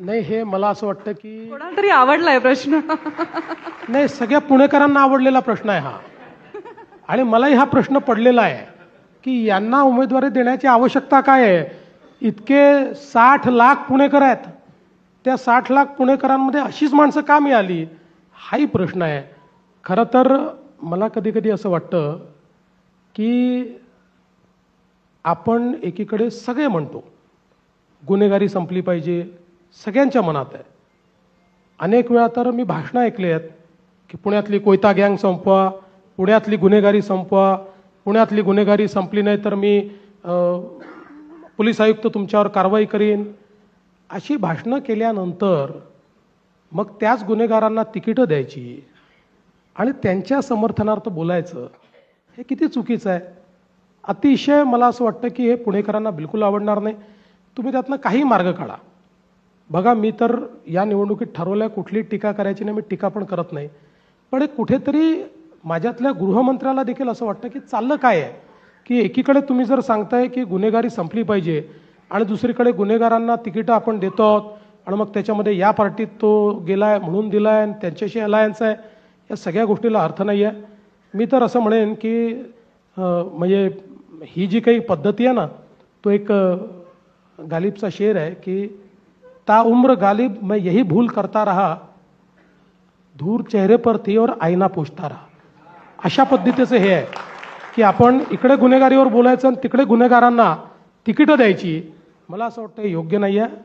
नाही, हे मला असं वाटतं की कोणाला तरी आवडलाय प्रश्न. नाही, सगळ्या पुणेकरांना आवडलेला प्रश्न आहे हा. आणि मलाही हा प्रश्न पडलेला आहे की यांना उमेदवारी देण्याची आवश्यकता काय आहे. इतके 60 लाख पुणेकर आहेत, त्या 60 लाख पुणेकरांमध्ये अशीच माणसं का मिळाली, हाही प्रश्न आहे. खरं तर मला कधी कधी असं वाटतं की आपण एकीकडे सगळे म्हणतो गुन्हेगारी संपली पाहिजे, सगळ्यांच्या मनात आहे. अनेक वेळा तर मी भाषणं ऐकली आहेत की पुण्यातली कोयता गँग संपवा, पुण्यातली गुन्हेगारी संपवा, पुण्यातली गुन्हेगारी संपली नाही तर मी पोलीस आयुक्त तुमच्यावर कारवाई करीन. अशी भाषणं केल्यानंतर मग त्याच गुन्हेगारांना तिकीटं द्यायची आणि त्यांच्या समर्थनार्थ बोलायचं, हे किती चुकीचं आहे. अतिशय मला असं वाटतं की हे पुणेकरांना बिलकुल आवडणार नाही. तुम्ही त्यातनं काही मार्ग काढा. बघा, मी तर या निवडणुकीत ठरवलं आहे कुठली टीका करायची नाही, मी टीका पण करत नाही. पण कुठेतरी माझ्यातल्या गृहमंत्र्याला देखील असं वाटतं की चाललं काय आहे की एकीकडे तुम्ही जर सांगताय की गुन्हेगारी संपली पाहिजे आणि दुसरीकडे गुन्हेगारांना तिकीटं आपण देतो आहोत आणि मग त्याच्यामध्ये या पार्टीत तो गेलाय म्हणून दिलाय आणि त्यांच्याशी अलायन्स आहे, या सगळ्या गोष्टीला अर्थ नाही आहे. मी तर असं म्हणेन की म्हणजे ही जी काही पद्धती आहे ना, तो एक गालिबचा शेर आहे की ताउम्र गालिब मैं यही भूल करता रहा, धूर चेहरे पर थी और आईना पोछता रहा. अशा पद्धतीचं हे आहे की आपण इकडे गुन्हेगारीवर बोलायचं आणि तिकडे गुन्हेगारांना तिकीटं द्यायची. मला असं वाटतं योग्य नाही आहे.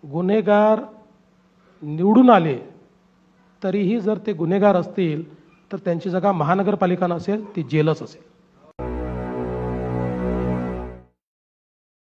गुन्हेगार निवडून आले तरीही जर ते गुन्हेगार असतील तर त्यांची जागा महानगरपालिका नसेल, ती जेलच असेल.